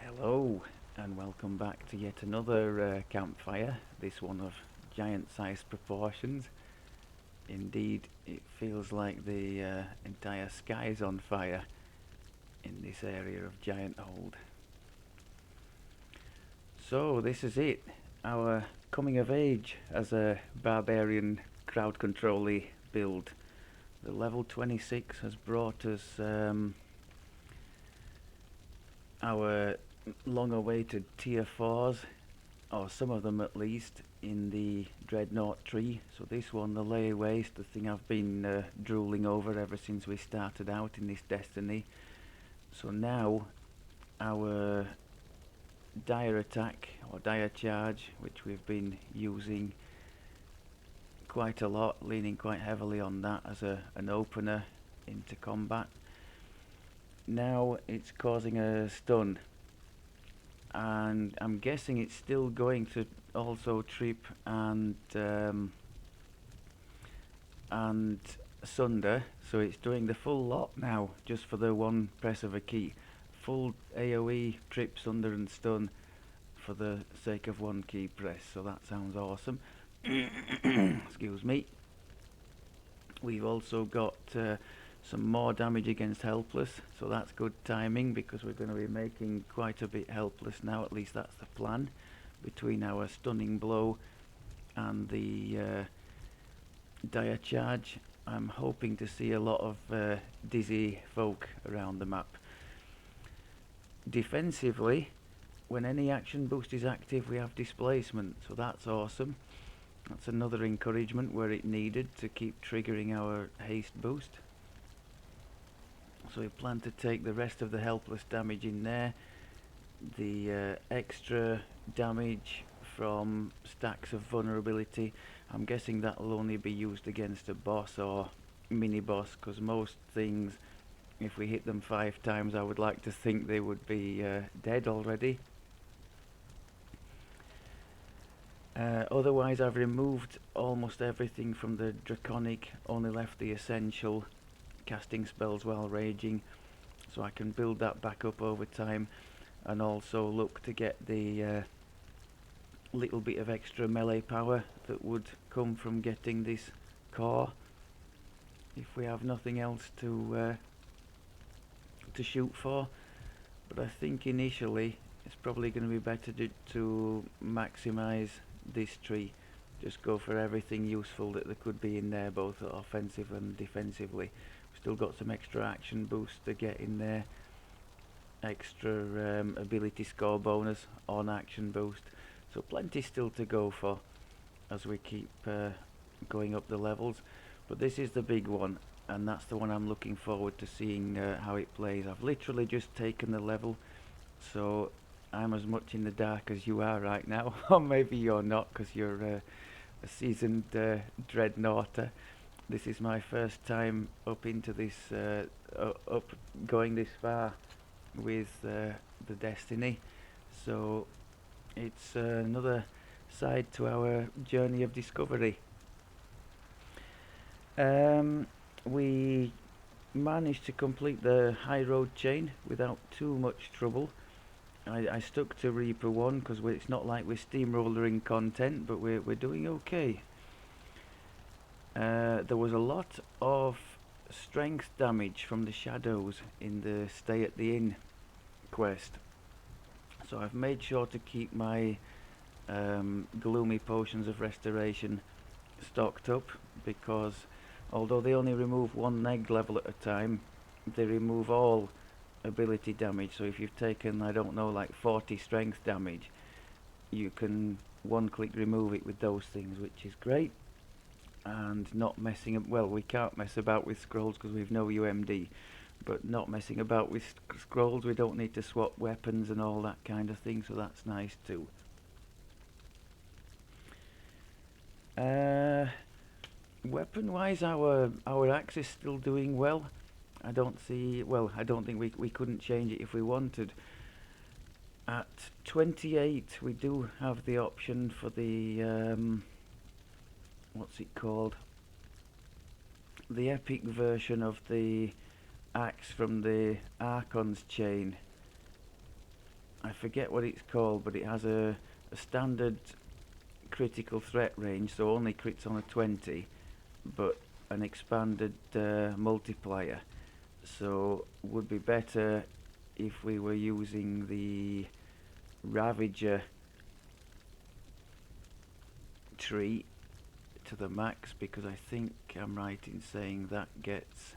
Hello and welcome back to yet another campfire, this one of giant-sized proportions. Indeed, it feels like the entire sky is on fire in this area of Gianthold. So this is it, our coming of age as a Barbarian crowd control build. The level 26 has brought us our long-awaited tier 4s, or some of them at least, in the Dreadnought tree. So this one, the Lay Waste, the thing I've been drooling over ever since we started out in this destiny. So now our dire attack or dire charge, which we've been using quite a lot, leaning quite heavily on that as an opener into combat. Now it's causing a stun, and I'm guessing it's still going to also trip and sunder, so it's doing the full lot now just for the one press of a key. Full AoE, trip, sunder and stun for the sake of one key press, so that sounds awesome. Excuse me. We've also got some more damage against helpless, so that's good timing because we're going to be making quite a bit helpless now, at least that's the plan. Between our stunning blow and the dire charge, I'm hoping to see a lot of dizzy folk around the map. Defensively, when any action boost is active, we have displacement, so that's awesome. That's another encouragement where it needed to keep triggering our haste boost. So we plan to take the rest of the helpless damage in there. The extra damage from stacks of vulnerability, I'm guessing that'll only be used against a boss or mini boss, because most things, if we hit them 5 times, I would like to think they would be dead already. Otherwise, I've removed almost everything from the Draconic, only left the essential, casting spells while raging, so I can build that back up over time, and also look to get the little bit of extra melee power that would come from getting this core if we have nothing else to shoot for. But I think initially it's probably going to be better to maximize this tree, just go for everything useful that there could be in there, both offensive and defensively. We've still got some extra action boost to get in there, extra ability score bonus on action boost, so plenty still to go for as we keep going up the levels. But this is the big one, and that's the one I'm looking forward to seeing how it plays. I've literally just taken the level, so I'm as much in the dark as you are right now, or maybe you're not because you're a seasoned dreadnoughter. This is my first time up into this, going this far with the Destiny, so it's another side to our journey of discovery. We managed to complete the high road chain without too much trouble. I stuck to Reaper 1 because it's not like we're steamrollering content, but we're doing okay. There was a lot of strength damage from the shadows in the Stay at the Inn quest, so I've made sure to keep my gloomy potions of restoration stocked up, because although they only remove 1 neg level at a time, they remove all ability damage. So if you've taken, I don't know, like 40 strength damage, you can one click remove it with those things, which is great. And not messing up, well, we can't mess about with scrolls because we've no UMD, but not messing about with scrolls, we don't need to swap weapons and all that kind of thing, so that's nice too. Weapon wise, our axe is still doing well. I don't think we couldn't change it if we wanted. At 28 we do have the option for the what's it called, the epic version of the axe from the Archon's chain. I forget what it's called, but it has a standard critical threat range, so only crits on a 20, but an expanded multiplier. So would be better if we were using the Ravager tree to the max, because I think I'm right in saying that gets,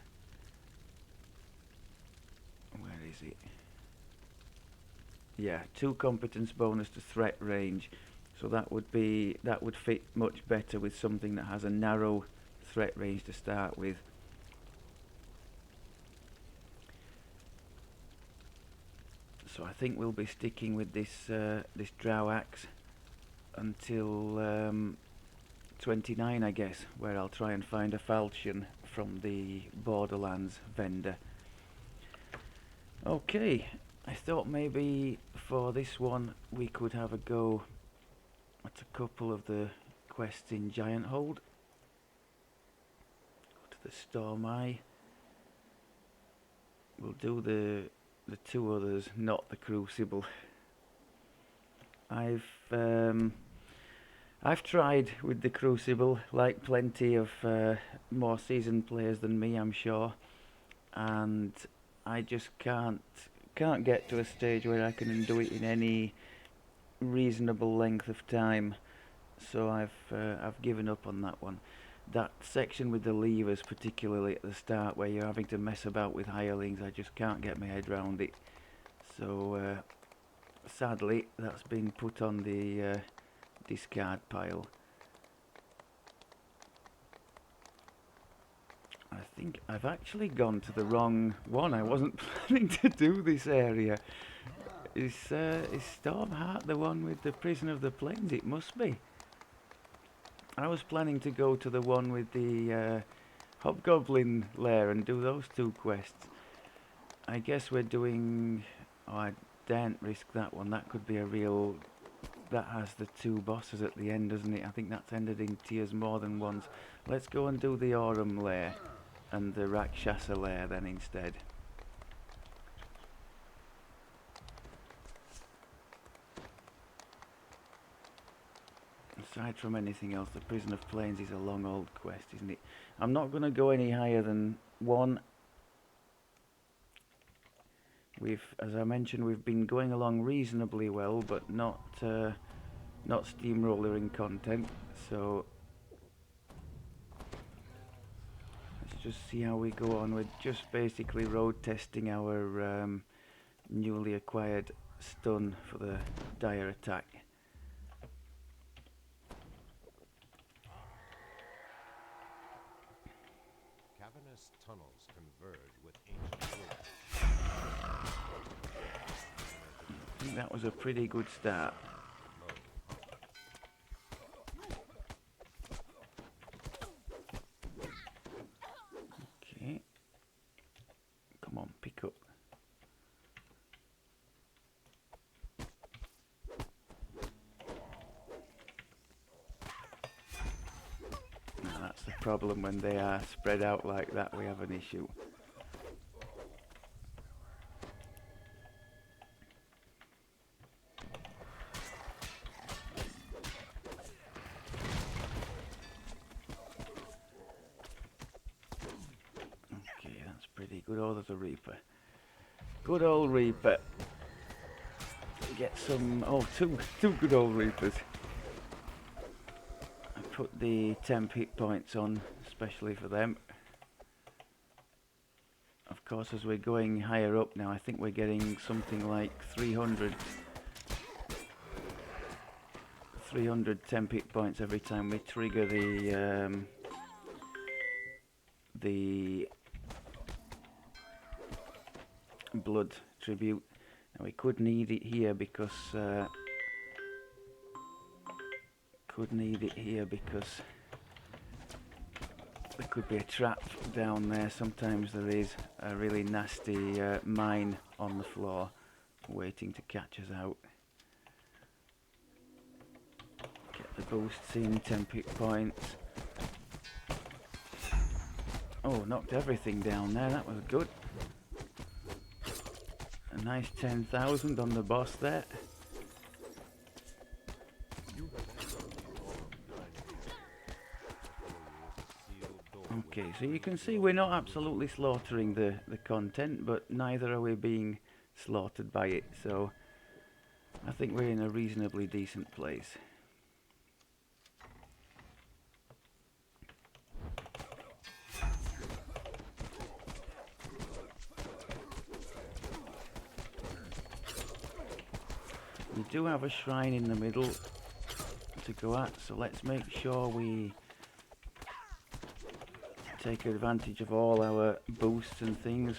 where is it? Yeah, 2 competence bonus to threat range. So that would fit much better with something that has a narrow threat range to start with. So I think we'll be sticking with this Drow axe until 29, I guess, where I'll try and find a falchion from the Borderlands vendor. Okay, I thought maybe for this one we could have a go at a couple of the quests in Gianthold. Go to the Storm Eye. We'll do the 2 others, not the Crucible. I've tried with the Crucible, like plenty of more seasoned players than me, I'm sure, and I just can't get to a stage where I can do it in any reasonable length of time. So I've given up on that one. That section with the levers, particularly at the start, where you're having to mess about with hirelings, I just can't get my head round it. So sadly, that's been put on the discard pile. I think I've actually gone to the wrong one. I wasn't planning to do this area. Is Stormheart the one with the Prison of the Plains? It must be. I was planning to go to the one with the Hobgoblin lair and do those 2 quests. I guess we're doing... Oh, I daren't risk that one. That could be a real... That has the 2 bosses at the end, doesn't it? I think that's ended in tears more than once. Let's go and do the Aurum lair and the Rakshasa lair then instead. Aside from anything else, the Prison of Plains is a long old quest, isn't it? I'm not going to go any higher than 1. As I mentioned, we've been going along reasonably well, but not steamrollering content. So let's just see how we go on. We're just basically road testing our newly acquired stun for the dire attack. Cavernous tunnels converge with ancient woods. I think that was a pretty good start. Okay. Come on, pick up. Now that's the problem, when they are spread out like that, we have an issue. Pretty good. Oh, there's a Reaper. Good old Reaper. Get some... Oh, two good old Reapers. I put the temp hit points on, especially for them. Of course, as we're going higher up now, I think we're getting something like 300 temp hit points every time we trigger the blood tribute. And we could need it here because there could be a trap down there. Sometimes there is a really nasty mine on the floor waiting to catch us out. Get the boosts in, 10 hit points. Oh, knocked everything down there, that was good. A nice 10,000 on the boss there. You have entered the Aurum Dining Room. Before you is a sealed door with Okay, so you three can see glowing we're not ritual absolutely slaughtering the content, but neither are we being slaughtered by it, so I think we're in a reasonably decent place. We do have a shrine in the middle to go at, so let's make sure we take advantage of all our boosts and things.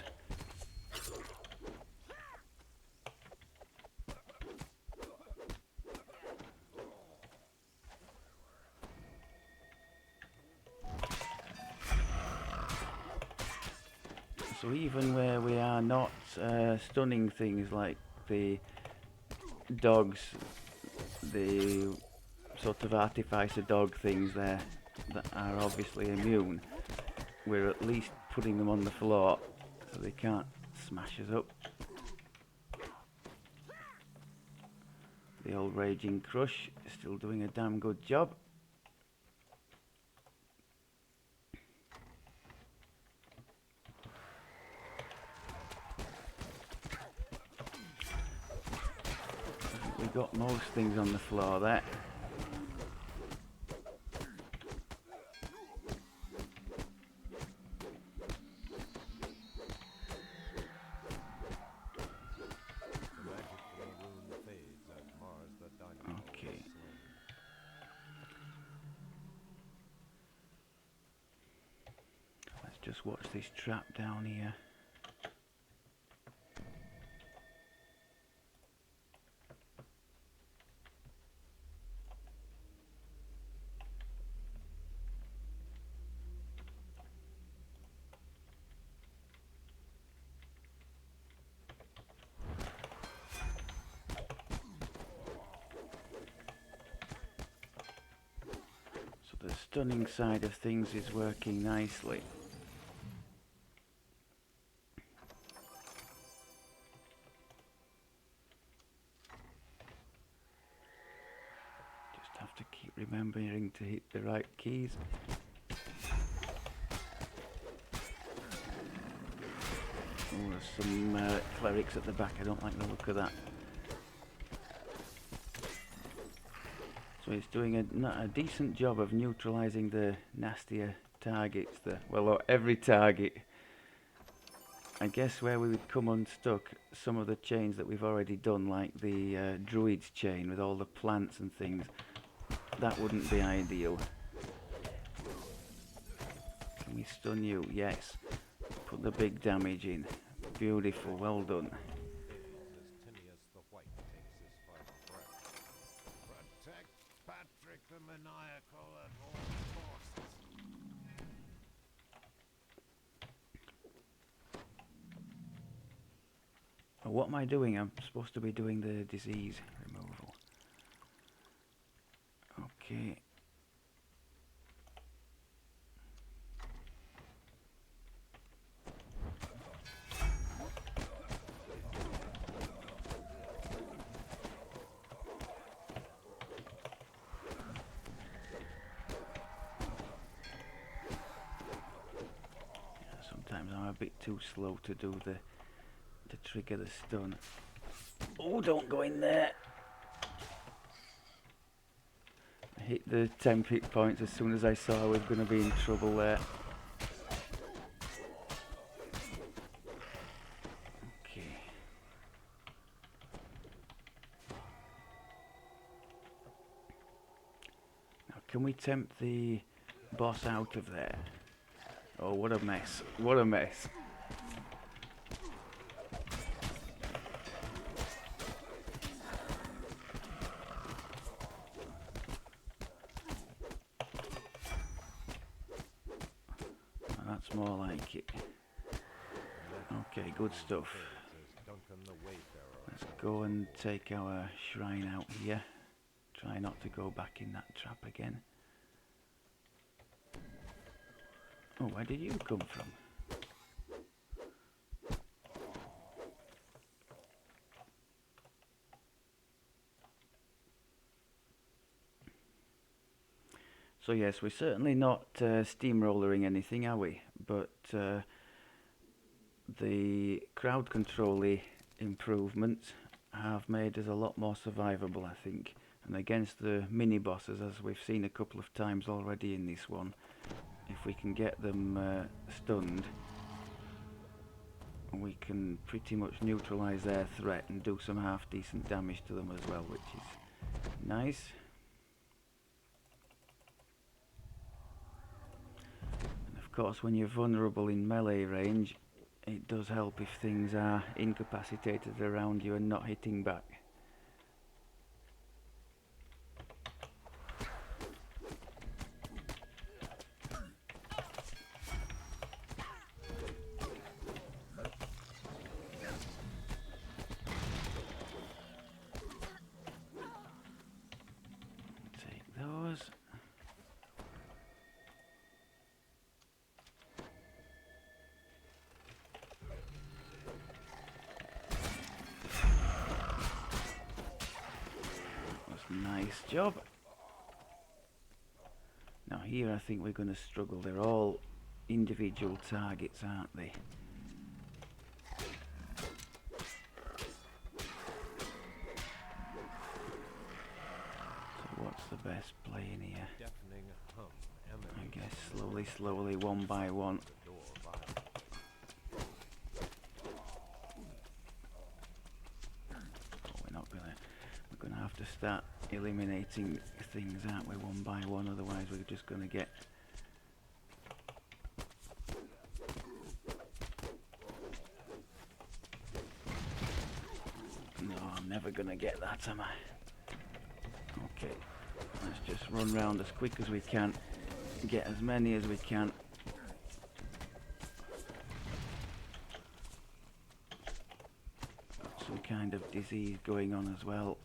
So even where we are not stunning things like the dogs, the sort of artificer dog things there that are obviously immune, we're at least putting them on the floor so they can't smash us up. The old Raging Crush is still doing a damn good job. We got most things on the floor there. The magic from the room fades as Mars the Gianthold Okay. is slain. Let's just watch this trap down here. So the stunning side of things is working nicely. Just have to keep remembering to hit the right keys. Oh, there's some clerics at the back. I don't like the look of that. So it's doing a decent job of neutralising the nastier targets. Every target. I guess where we would come unstuck, some of the chains that we've already done, like the druid's chain with all the plants and things, that wouldn't be ideal. Can we stun you? Yes. Put the big damage in. Beautiful, well done. Fades as Tinius the White takes his final breath. Protect Patrick the Maniacal at all costs. Oh, what am I doing? I'm supposed to be doing the disease removal. Okay. Sometimes I'm a bit too slow to do to trigger the stun. Oh, don't go in there. I hit the 10 hit points as soon as I saw I was going to be in trouble there. Okay. Now can we tempt the boss out of there? Oh, what a mess. What a mess. That's more like it. Okay, good stuff. Let's go and take our shrine out here. Try not to go back in that trap again. Oh, where did you come from? So yes, we're certainly not steamrollering anything, are we? But the crowd control improvements have made us a lot more survivable, I think. And against the mini bosses, as we've seen a couple of times already in this one, if we can get them stunned, we can pretty much neutralise their threat and do some half decent damage to them as well, which is nice. And of course, when you're vulnerable in melee range, it does help if things are incapacitated around you and not hitting back. Take those. Nice job. Now here I think we're going to struggle. They're all individual targets, aren't they? So what's the best play in here? Deafening hum I emanates guess from slowly, one by one. the door violently. Oh, we're gonna have to start eliminating things, aren't we, one by one, otherwise we're just gonna get no, I'm never gonna get that, am I? Okay, let's just run round as quick as we can, get as many as we can. Got some kind of disease going on as well.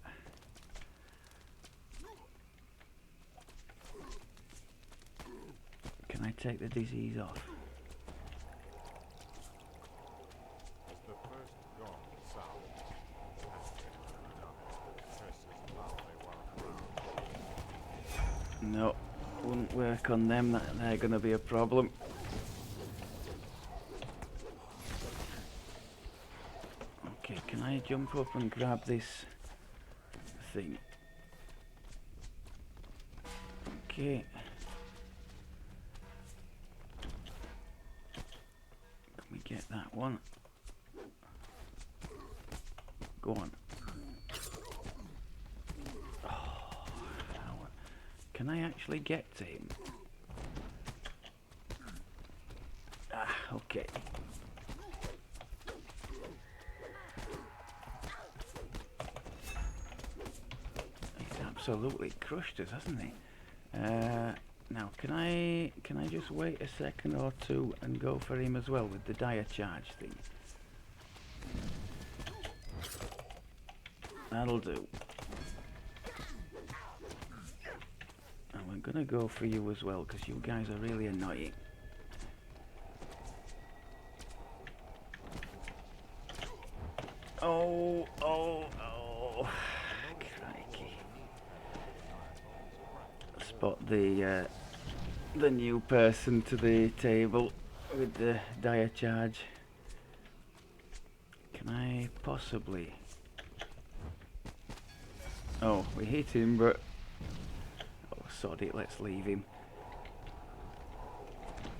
Can I take the disease off? As the first gong sounds, Patrick curses loudly while No, wouldn't work on them. They're going to be a problem. Okay, can I jump up and grab this thing? Okay. Can we get that one? Go on. Oh, can I actually get to him? Ah, okay. He's absolutely crushed us, hasn't he? Now, can I just wait a second or two and go for him as well with the dire charge thing? That'll do. And we're gonna go for you as well, because you guys are really annoying. Oh, crikey. Spot the new person to the table with the dire charge. Can I possibly... Oh, we hit him, but... Oh, sod it, let's leave him.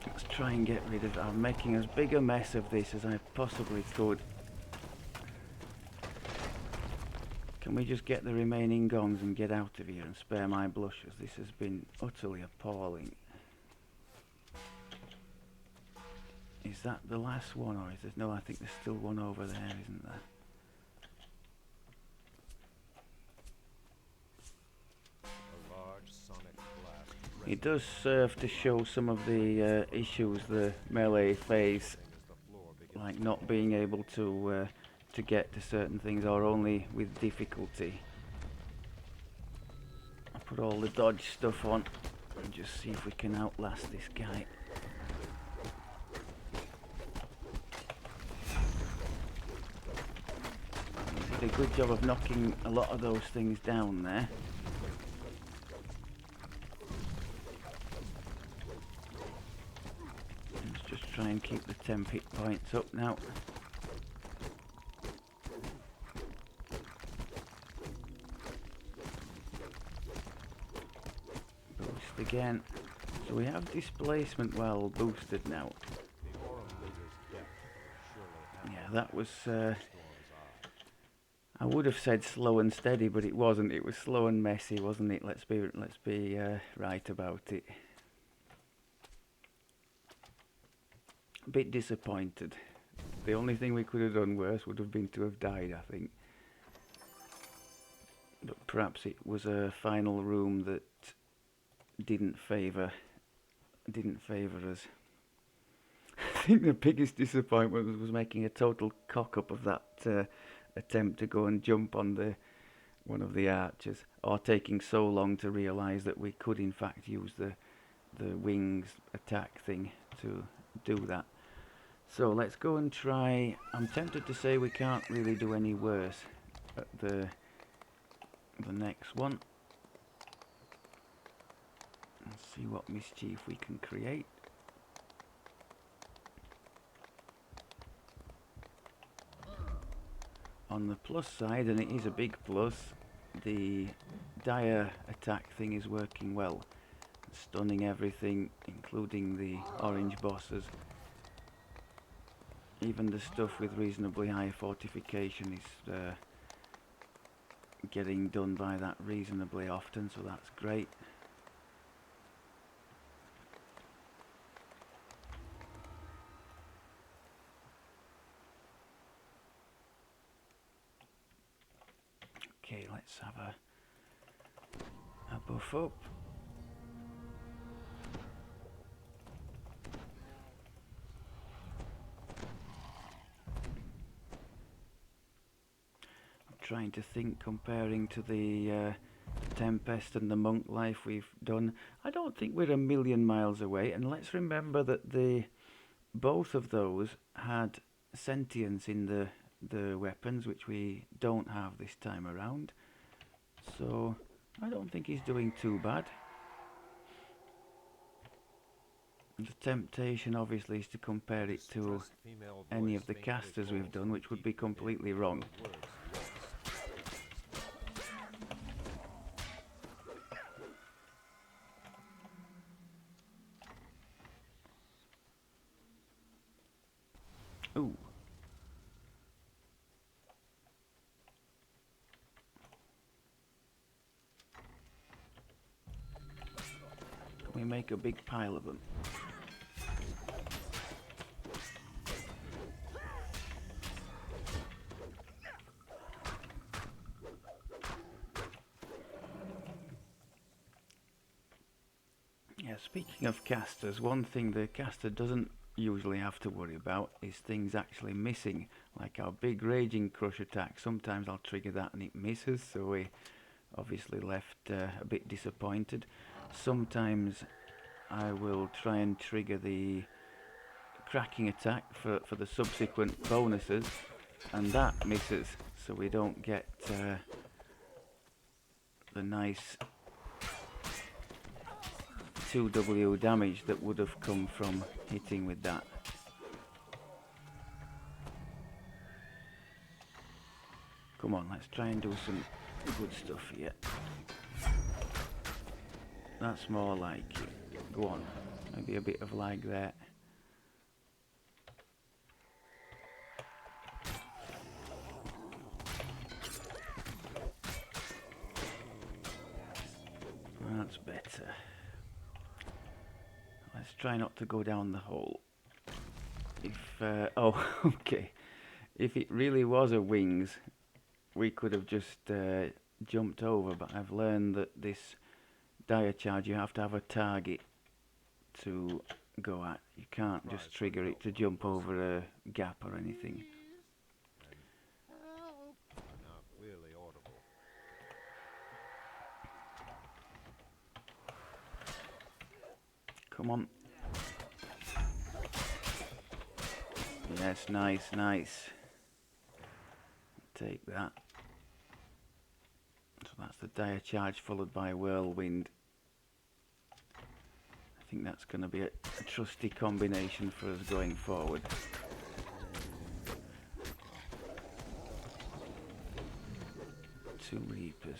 Let's try and get rid of... I'm making as big a mess of this as I possibly could. Can we just get the remaining gongs and get out of here and spare my blushes? This has been utterly appalling. Is that the last one, or is there... No, I think there's still one over there, isn't there? It does serve to show some of the issues the melee face, like not being able to get to certain things, or only with difficulty. I'll put all the dodge stuff on and just see if we can outlast this guy. We did a good job of knocking a lot of those things down there. keep the temp hit points up now. Boost again. So we have displacement well boosted now. The Aurum leader's death will surely Yeah, happen that was... storm's eye. I would have said slow and steady, but it wasn't. It was slow and messy, wasn't it? Let's be right about it. A bit disappointed. The only thing we could have done worse would have been to have died, I think. But perhaps it was a final room that didn't favour us. I think the biggest disappointment was making a total cock up of that attempt to go and jump on one of the archers, or taking so long to realise that we could in fact use the wings attack thing to do that. So let's go and try. I'm tempted to say we can't really do any worse at the next one. Let's see what mischief we can create. On the plus side, and it is a big plus, the dire attack thing is working well. Stunning everything, including the orange bosses. Even the stuff with reasonably high fortification is getting done by that reasonably often, so that's great. Okay, let's have a buff up. I'm trying to think, comparing to the Tempest and the Monk Life we've done. I don't think we're a million miles away, and let's remember that both of those had sentience in the weapons, which we don't have this time around. So I don't think he's doing too bad. The temptation obviously is to compare it to any of the casters we've done, which would be completely wrong. Ooh. Can we make a big pile of them? Yeah, speaking of casters, one thing the caster doesn't usually have to worry about is things actually missing, like our big Raging Crush attack. Sometimes I'll trigger that and it misses, so we obviously left a bit disappointed. Sometimes I will try and trigger the cracking attack for the subsequent bonuses, and that misses, so we don't get the nice 2W damage that would have come from hitting with that. Come on, let's try and do some good stuff here. That's more like it. Go on, maybe a bit of lag there. That's better. Let's try not to go down the hole. If oh, okay. If it really was a wings, we could have just jumped over, but I've learned that this dire charge, you have to have a target to go at. You can't just trigger it to jump over a gap or anything. Now clearly audible. Come on. Yes, nice, nice. Take that. So that's the dire charge followed by whirlwind. I think that's going to be a trusty combination for us going forward. Two Reapers.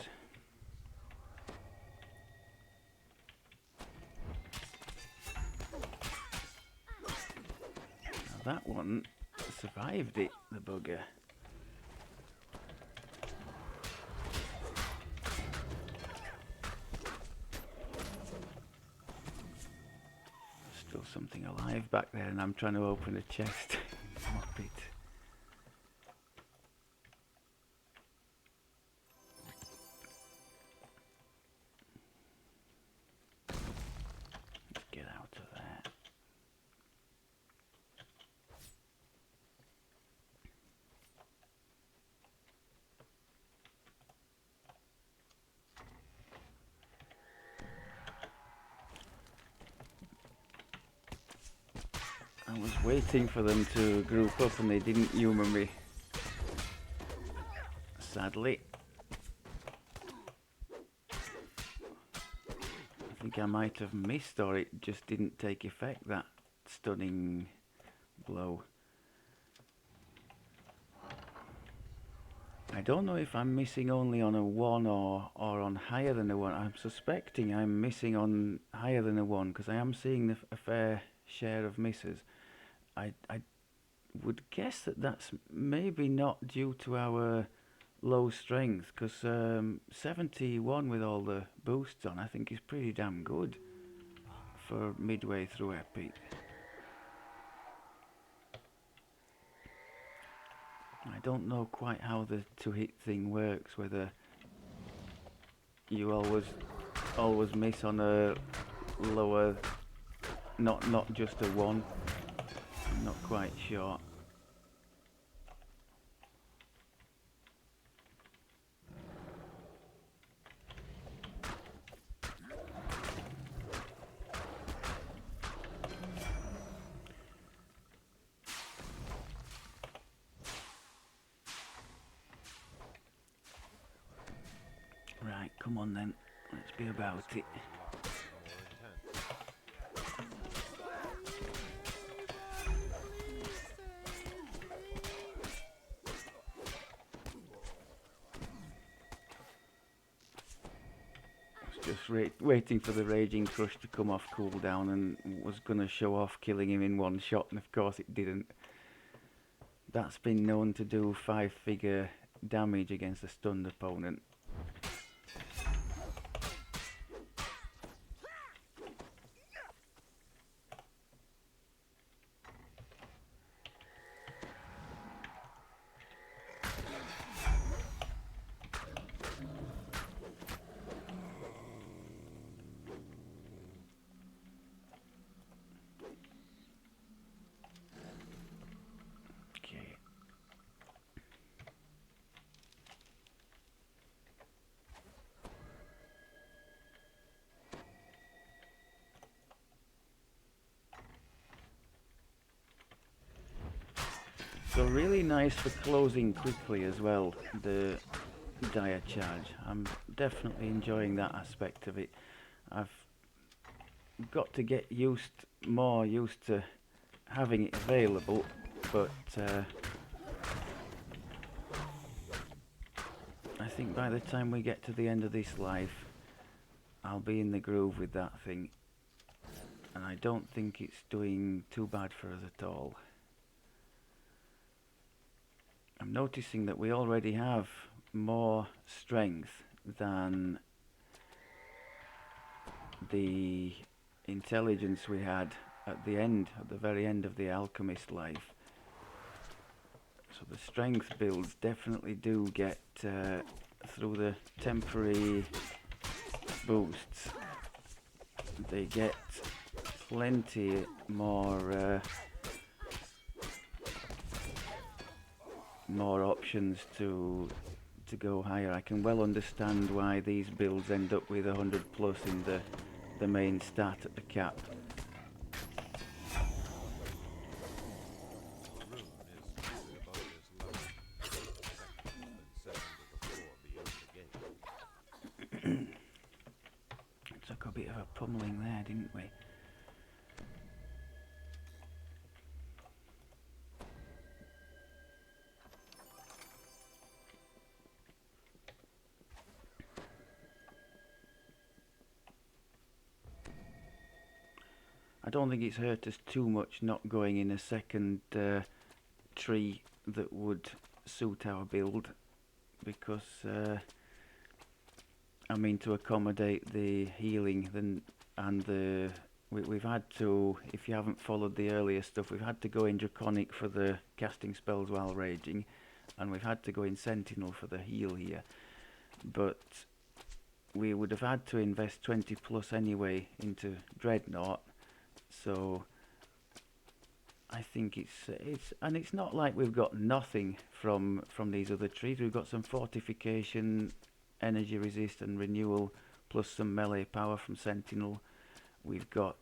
Now that one survived it, the bugger. Still something alive back there, and I'm trying to open a chest. Mop it. Let's get out of there. I was waiting for them to group up and they didn't humour me. Sadly. I think I might have missed, or it just didn't take effect, that stunning blow. I don't know if I'm missing only on a 1 or on higher than a 1. I'm suspecting I'm missing on higher than a 1 because I am seeing a fair share of misses. I would guess that that's maybe not due to our low strength, because 71 with all the boosts on I think is pretty damn good for midway through Epic. I don't know quite how the to-hit thing works, whether you always miss on a lower, not just a 1. I'm not quite sure. Right, come on then, let's be about it. Just waiting for the Raging Crush to come off cooldown, and was going to show off killing him in one shot, and of course it didn't. That's been known to do 5-figure damage against a stunned opponent. So really nice for closing quickly as well, the dire charge. I'm definitely enjoying that aspect of it. I've got to get more used to having it available, but I think by the time we get to the end of this life, I'll be in the groove with that thing, and I don't think it's doing too bad for us at all. I'm noticing that we already have more strength than the intelligence we had at the very end of the alchemist life. So the strength builds definitely do get through the temporary boosts. They get plenty more options to go higher. I can well understand why these builds end up with 100 plus in the main stat at the cap. Took a bit of a pummeling there, didn't we? don't think it's hurt us too much not going in a second tree that would suit our build, because I mean, to accommodate the healing and the we've had to, if you haven't followed the earlier stuff, we've had to go in Draconic for the casting spells while raging, and we've had to go in Sentinel for the heal here, but we would have had to invest 20 plus anyway into Dreadnought, so I think it's not like we've got nothing from these other trees. We've got some fortification, energy resist and renewal, plus some melee power from Sentinel. We've got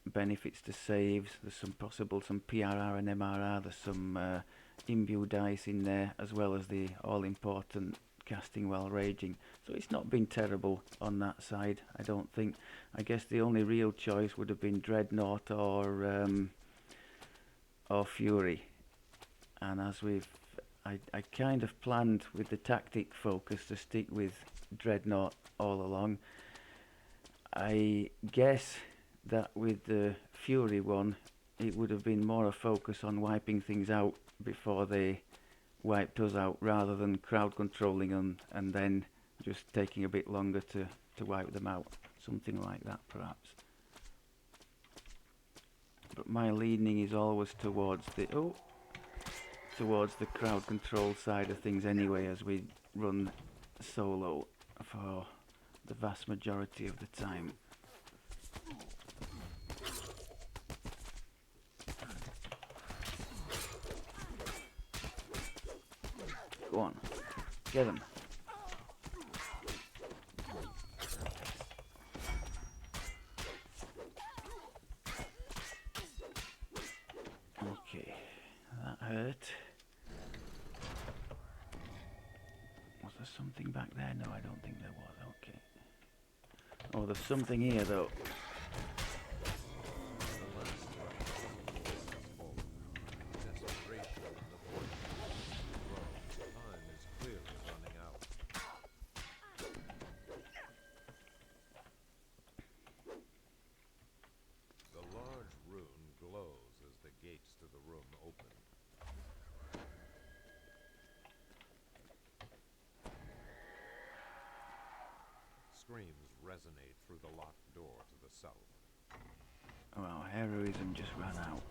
benefits to saves. There's some PRR and MRR. There's some imbue dice in there, as well as the all-important casting while raging. So it's not been terrible on that side, I don't think. I guess the only real choice would have been Dreadnought or Fury. And as I kind of planned with the tactic focus to stick with Dreadnought all along. I guess that with the Fury one, it would have been more a focus on wiping things out before they wiped us out, rather than crowd controlling them and then just taking a bit longer to wipe them out. Something like that, perhaps. But my leaning is always towards the crowd control side of things anyway, as we run solo for the vast majority of the time. Go on, get him. Okay, that hurt. Was there something back there? No, I don't think there was. Okay. Oh, there's something here though. Screams resonate through the locked door to the south. Well, heroism just ran out.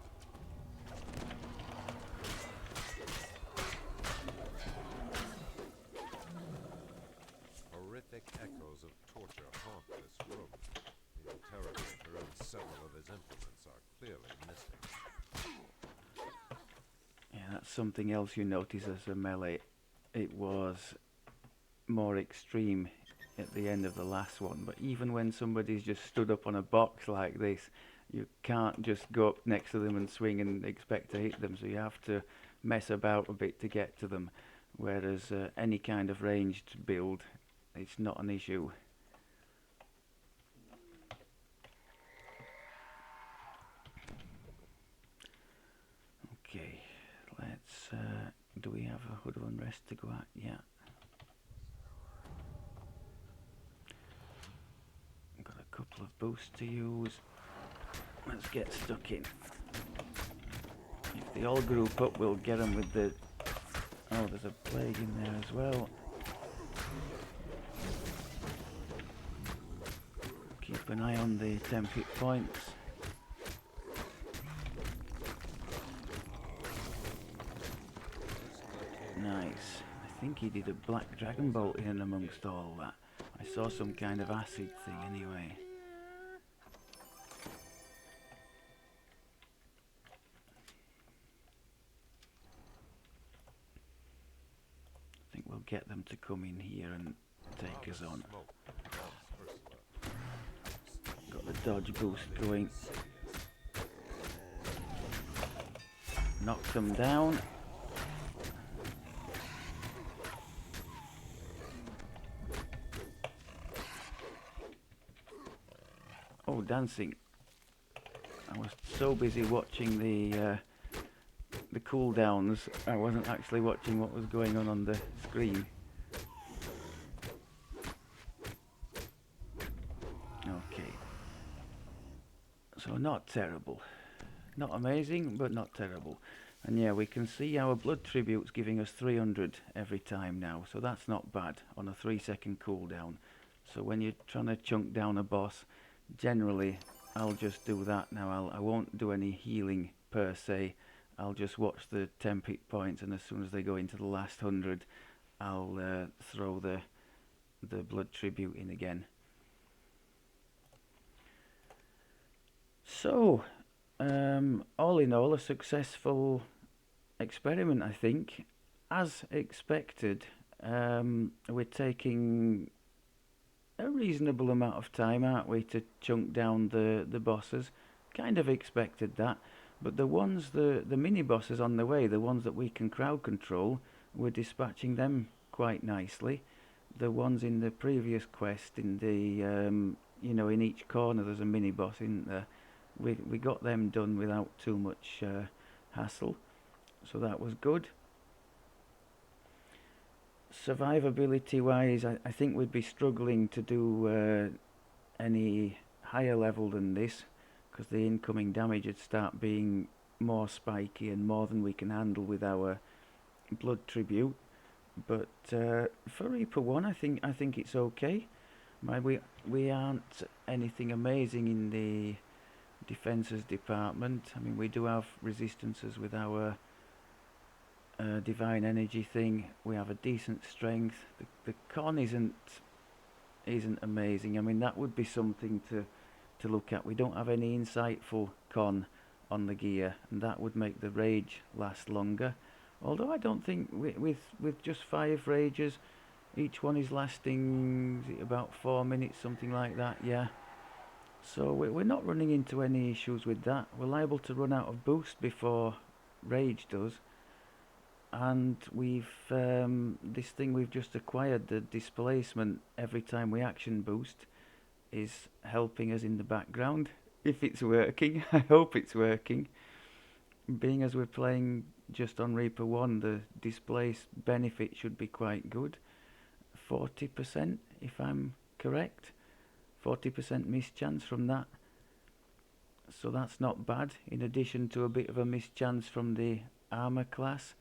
Horrific echoes of torture haunt this room. The interrogator and several of his implements are clearly missing. Yeah, that's something else you notice as a melee. It was more extreme at the end of the last one, but even when somebody's just stood up on a box like this, you can't just go up next to them and swing and expect to hit them, so you have to mess about a bit to get to them, whereas any kind of ranged build, it's not an issue. Okay, let's do we have a Hood of Unrest to go at? Yeah. Got a couple of boosts to use. Let's get stuck in. If they all group up, we'll get them with the... Oh, there's a plague in there as well. Keep an eye on the temp hit points. Nice. I think he did a black dragon bolt in amongst all that. I saw some kind of acid thing anyway. I think we'll get them to come in here and take us on. Got the dodge boost going. Knock them down. Oh, dancing. I was so busy watching the cooldowns, I wasn't actually watching what was going on the screen. Okay, So not terrible. Not amazing, but not terrible. And yeah, we can see our blood tribute's giving us 300 every time now, so that's not bad on a 3-second cooldown. So when you're trying to chunk down a boss, generally I'll just do that now. I won't do any healing per se. I'll just watch the temp hit points, and as soon as they go into the last 100, I'll throw the blood tribute in again. So, all in all, a successful experiment, I think. As expected, we're taking a reasonable amount of time, aren't we, to chunk down the bosses. Kind of expected that, but the mini bosses on the way, the ones that we can crowd control, we're dispatching them quite nicely. The ones in the previous quest, in the in each corner there's a mini boss, isn't there? We got them done without too much hassle, so that was good. Survivability wise, I think we'd be struggling to do any higher level than this, because the incoming damage would start being more spiky and more than we can handle with our blood tribute. But for Reaper 1, I think it's okay. We aren't anything amazing in the defences department. I mean, we do have resistances with our divine energy thing. We have a decent strength. The con isn't amazing. I mean, that would be something to look at. We don't have any insightful con on the gear, and that would make the rage last longer. Although I don't think with just 5 rages, each one is lasting, is it about 4 minutes, something like that. Yeah. So we're not running into any issues with that. We're liable to run out of boost before rage does. And we've this thing we've just acquired, the displacement every time we action boost, is helping us in the background. If it's working, I hope it's working. Being as we're playing just on Reaper 1, the displace benefit should be quite good. 40%, if I'm correct. 40% mischance from that. So that's not bad, in addition to a bit of a mischance from the armor class.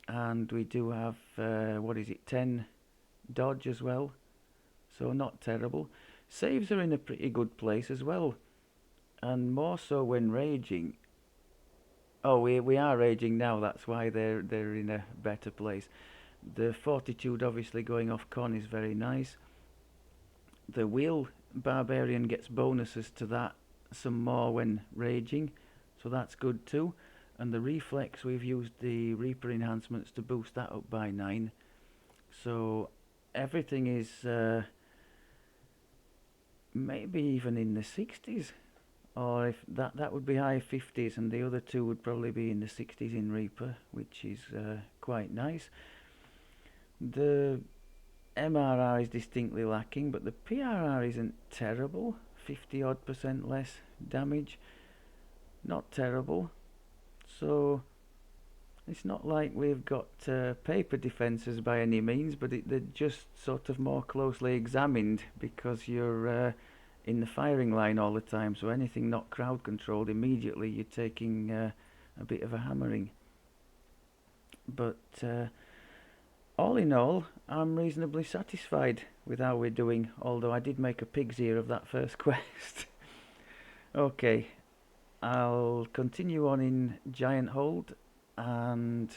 And we do have, 10 dodge as well. So not terrible. Saves are in a pretty good place as well. And more so when raging. Oh, we are raging now, that's why they're in a better place. The fortitude obviously going off con is very nice. The wheel Barbarian gets bonuses to that, some more when raging, so that's good too. And the reflex, we've used the Reaper enhancements to boost that up by 9. So everything is maybe even in the 60s, or if that would be high 50s, and the other two would probably be in the 60s in Reaper, which is quite nice. The MRR is distinctly lacking, but the PRR isn't terrible. 50 odd % less damage, not terrible. So it's not like we've got paper defences by any means, but they're just sort of more closely examined, because you're in the firing line all the time, so anything not crowd controlled, immediately you're taking a bit of a hammering. But all in all, I'm reasonably satisfied with how we're doing, although I did make a pig's ear of that first quest. Okay, I'll continue on in Gianthold, and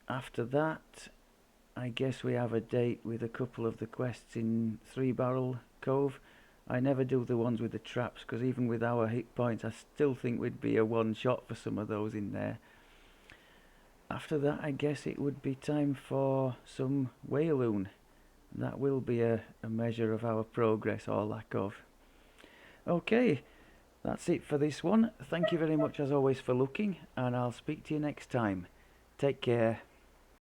after that I guess we have a date with a couple of the quests in 3 Barrel Cove. I never do the ones with the traps, because even with our hit points I still think we'd be a one shot for some of those in there. After that, I guess it would be time for some Whaloon. That will be a measure of our progress or lack of. Okay, that's it for this one. Thank you very much as always for looking, and I'll speak to you next time. Take care.